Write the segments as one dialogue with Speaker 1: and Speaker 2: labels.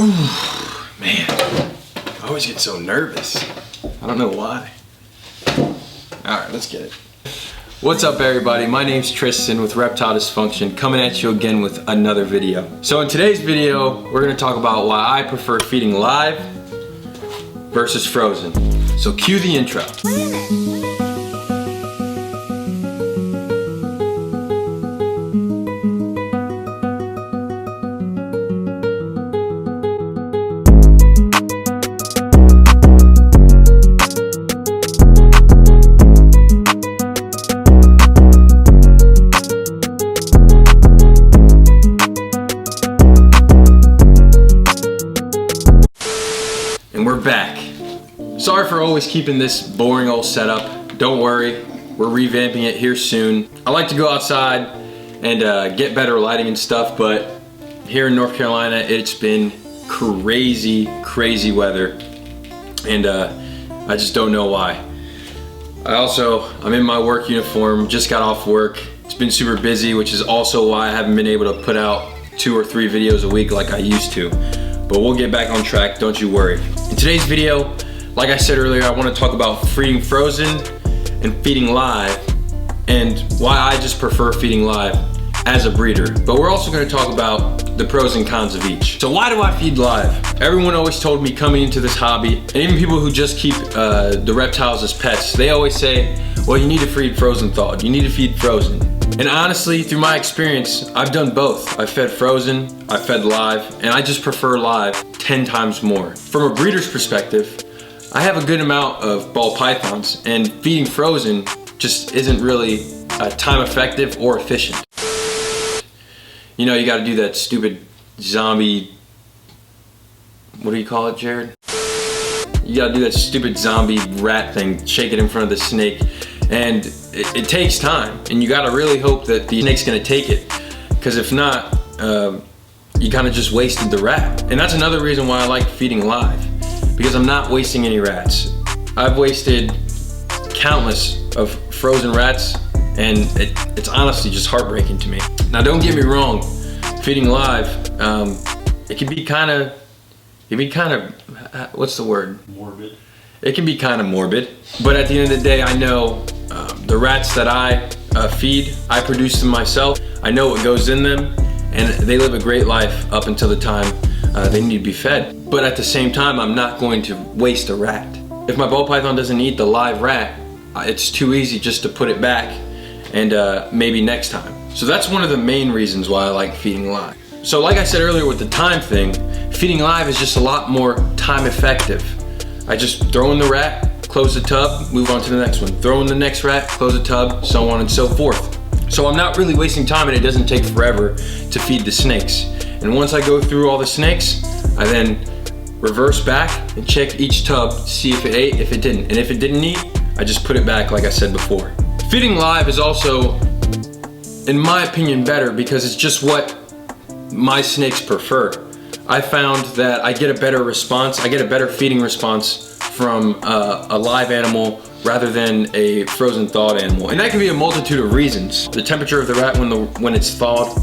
Speaker 1: Ooh, man, I always get so nervous. I don't know why. All right, let's get it. What's up everybody, my name's Tristan with Reptile Dysfunction, coming at you again with another video. So in today's video, we're gonna talk about why I prefer feeding live versus frozen. So cue the intro. And we're back. Sorry for always keeping this boring old setup. Don't worry, we're revamping it here soon. I like to go outside and get better lighting and stuff, but here in North Carolina, it's been crazy weather. And I just don't know why. I'm in my work uniform, just got off work. It's been super busy, which is also why I haven't been able to put out 2 or 3 videos a week like I used to. But we'll get back on track, don't you worry. In today's video, like I said earlier, I want to talk about feeding frozen and feeding live and why I just prefer feeding live as a breeder. But we're also going to talk about the pros and cons of each. So why do I feed live? Everyone always told me coming into this hobby, and even people who just keep the reptiles as pets, they always say, well, you need to feed frozen thawed, you need to feed frozen. And honestly, through my experience, I've done both. I've fed frozen, I've fed live, and I just prefer live 10 times more. From a breeder's perspective, I have a good amount of ball pythons, and feeding frozen just isn't really time effective or efficient. You know, you gotta do that stupid zombie, what do you call it, Jared? You gotta do that stupid zombie rat thing, shake it in front of the snake, and it takes time, and you gotta really hope that the snake's gonna take it, because if not, you kind of just wasted the rat. And that's another reason why I like feeding live, because I'm not wasting any rats. I've wasted countless of frozen rats, and it's honestly just heartbreaking to me. Now don't get me wrong, feeding live, it can be kind of, what's the word? Morbid. It can be kind of morbid, but at the end of the day, I know the rats that I feed, I produce them myself. I know what goes in them, and they live a great life up until the time they need to be fed. But at the same time, I'm not going to waste a rat. If my ball python doesn't eat the live rat, it's too easy just to put it back and maybe next time. So that's one of the main reasons why I like feeding live. So like I said earlier with the time thing, feeding live is just a lot more time effective. I just throw in the rat, close the tub, move on to the next one. Throw in the next rat, close the tub, so on and so forth. So I'm not really wasting time, and it doesn't take forever to feed the snakes. And once I go through all the snakes, I then reverse back and check each tub to see if it ate, if it didn't. And if it didn't eat, I just put it back like I said before. Feeding live is also, in my opinion, better because it's just what my snakes prefer. I found that I get a better response, I get a better feeding response from a live animal rather than a frozen thawed animal. And that can be a multitude of reasons. The temperature of the rat when it's thawed,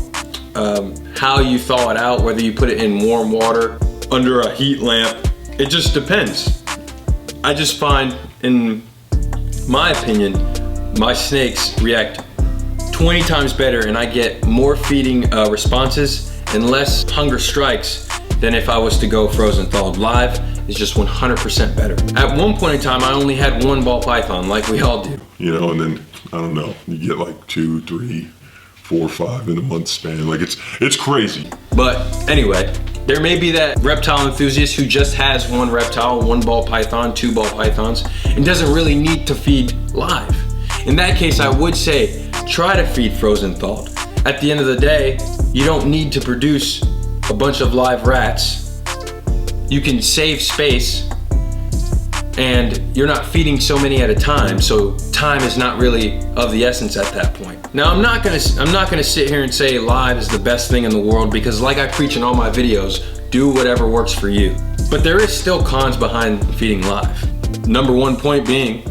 Speaker 1: how you thaw it out, whether you put it in warm water, under a heat lamp, it just depends. I just find, in my opinion, my snakes react 20 times better, and I get more feeding responses and less hunger strikes than if I was to go frozen thawed. Live is just 100% better. At one point in time, I only had 1 ball python, like we all do.
Speaker 2: You know, and then, I don't know, you get like 2, 3, 4, 5 in a month span. Like it's crazy.
Speaker 1: But anyway, there may be that reptile enthusiast who just has 1 reptile, 1 ball python, 2 ball pythons, and doesn't really need to feed live. In that case, I would say, try to feed frozen thawed. At the end of the day, you don't need to produce a bunch of live rats. You can save space, and you're not feeding so many at a time, so time is not really of the essence at that point. Now I'm not gonna sit here and say live is the best thing in the world, because like I preach in all my videos, do whatever works for you. But there is still cons behind feeding live. Number 1 point being,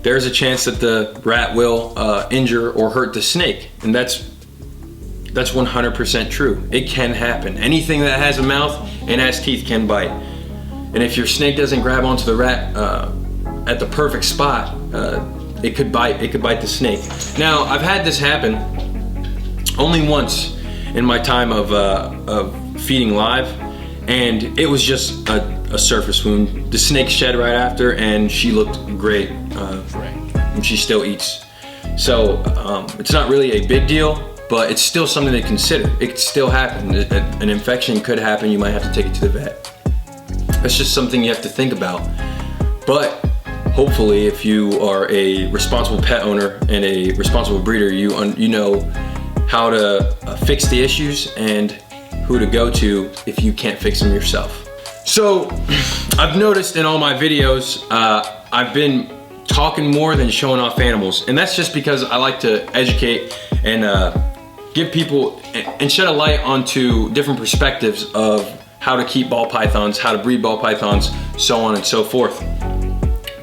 Speaker 1: there's a chance that the rat will injure or hurt the snake, and that's That's 100% true. It can happen. Anything that has a mouth and has teeth can bite. And if your snake doesn't grab onto the rat at the perfect spot, it could bite. It could bite the snake. Now, I've had this happen only once in my time of feeding live, and it was just a surface wound. The snake shed right after, and she looked great, and she still eats. So it's not really a big deal, but it's still something to consider. It could still happen. An infection could happen. You might have to take it to the vet. That's just something you have to think about. But hopefully, if you are a responsible pet owner and a responsible breeder, you know how to fix the issues and who to go to if you can't fix them yourself. So I've noticed in all my videos, I've been talking more than showing off animals, and that's just because I like to educate and give people and shed a light onto different perspectives of how to keep ball pythons, how to breed ball pythons, so on and so forth.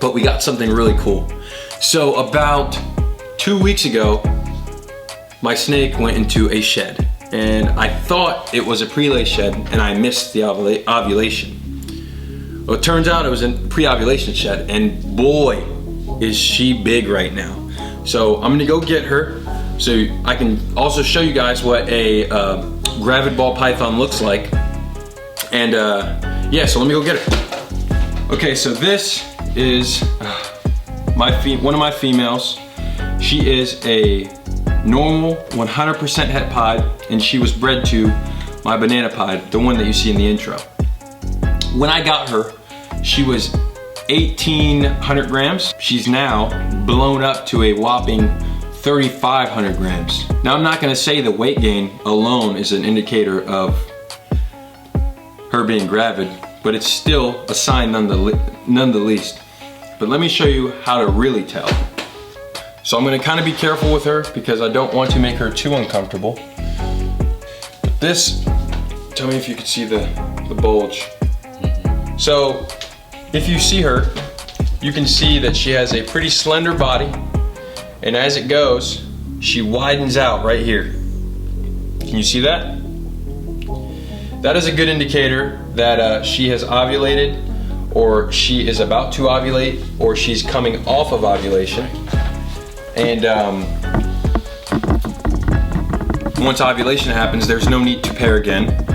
Speaker 1: But we got something really cool. So about 2 weeks ago, my snake went into a shed, and I thought it was a prelay shed, and I missed the ovulation. Well, it turns out it was a pre-ovulation shed, and boy, is she big right now. So I'm gonna go get her, so I can also show you guys what a gravid ball python looks like. And yeah, so let me go get her. Okay, so this is one of my females. She is a normal 100% het pod, and she was bred to my banana pod, the one that you see in the intro. When I got her, she was 1,800 grams. She's now blown up to a whopping 3,500 grams. Now, I'm not gonna say the weight gain alone is an indicator of her being gravid, but it's still a sign none the least. But let me show you how to really tell. So I'm gonna kind of be careful with her because I don't want to make her too uncomfortable. But this, tell me if you can see the bulge. So if you see her, you can see that she has a pretty slender body, and as it goes, she widens out right here. Can you see that? That is a good indicator that she has ovulated, or she is about to ovulate, or she's coming off of ovulation. And once ovulation happens, there's no need to pair again.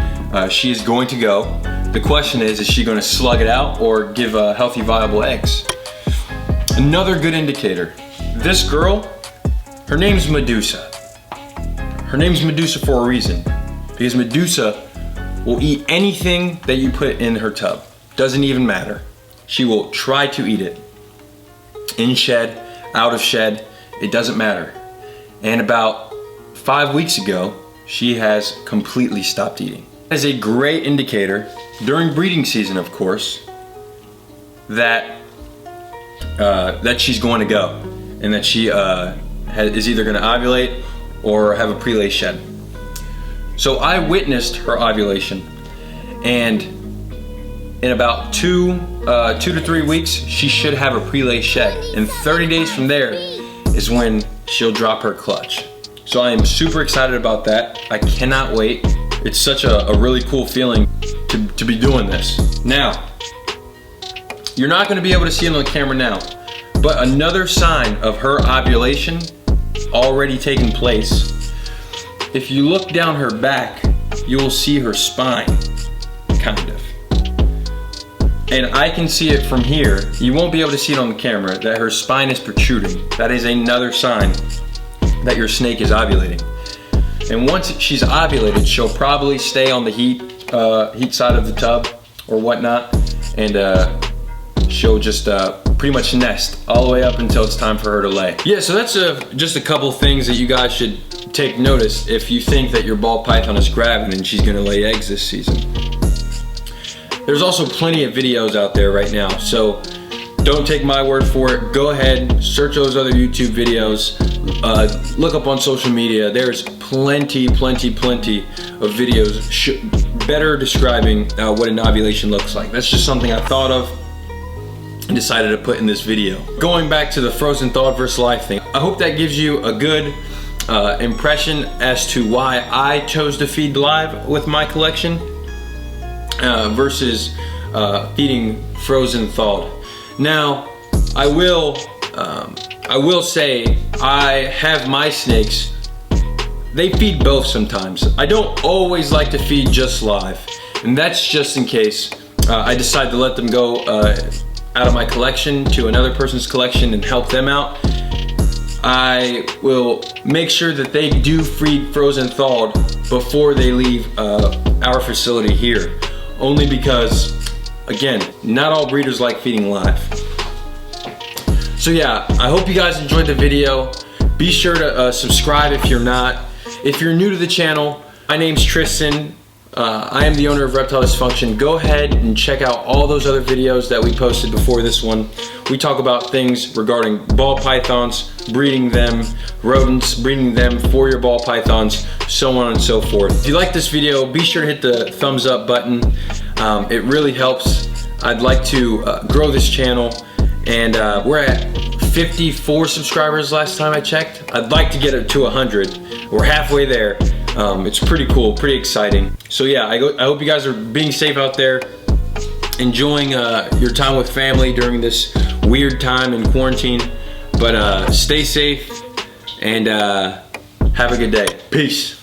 Speaker 1: She is going to go. The question is she going to slug it out or give healthy, viable eggs? Another good indicator. This girl, her name's Medusa. Her name's Medusa for a reason, because Medusa will eat anything that you put in her tub. Doesn't even matter. She will try to eat it. In shed, out of shed, it doesn't matter. And about 5 weeks ago, she has completely stopped eating. That is a great indicator, during breeding season of course, that she's going to go, and that she is either going to ovulate or have a prelay shed. So I witnessed her ovulation, and in about 2 to 3 weeks, she should have a prelay shed. And 30 days from there is when she'll drop her clutch. So I am super excited about that. I cannot wait. It's such a really cool feeling to be doing this. Now, you're not gonna be able to see it on the camera now, but another sign of her ovulation already taking place, if you look down her back, you will see her spine, kind of. And I can see it from here. You won't be able to see it on the camera, that her spine is protruding. That is another sign that your snake is ovulating. And once she's ovulated, she'll probably stay on the heat side of the tub or whatnot, and she'll just pretty much nest all the way up until it's time for her to lay. Yeah, so that's just a couple things that you guys should take notice if you think that your ball python is gravid and she's gonna lay eggs this season. There's also plenty of videos out there right now, so don't take my word for it. Go ahead, search those other YouTube videos, look up on social media. There's plenty of videos better describing what an ovulation looks like. That's just something I thought of and decided to put in this video. Going back to the frozen thawed versus live thing, I hope that gives you a good impression as to why I chose to feed live with my collection versus feeding frozen thawed. Now, I will say I have my snakes. They feed both sometimes. I don't always like to feed just live, and that's just in case I decide to let them go out of my collection to another person's collection and help them out. I will make sure that they do feed frozen thawed before they leave our facility here. Only because, again, not all breeders like feeding live. So yeah, I hope you guys enjoyed the video. Be sure to subscribe if you're not. If you're new to the channel, my name's Tristan. I am the owner of Reptile Dysfunction. Go ahead and check out all those other videos that we posted before this one. We talk about things regarding ball pythons, breeding them, rodents, breeding them for your ball pythons, so on and so forth. If you like this video, be sure to hit the thumbs up button. It really helps. I'd like to grow this channel, and we're at 54 subscribers last time I checked. I'd like to get it to 100. We're halfway there. It's pretty cool, pretty exciting. So yeah, I hope you guys are being safe out there, enjoying your time with family during this weird time in quarantine. But stay safe and have a good day. Peace.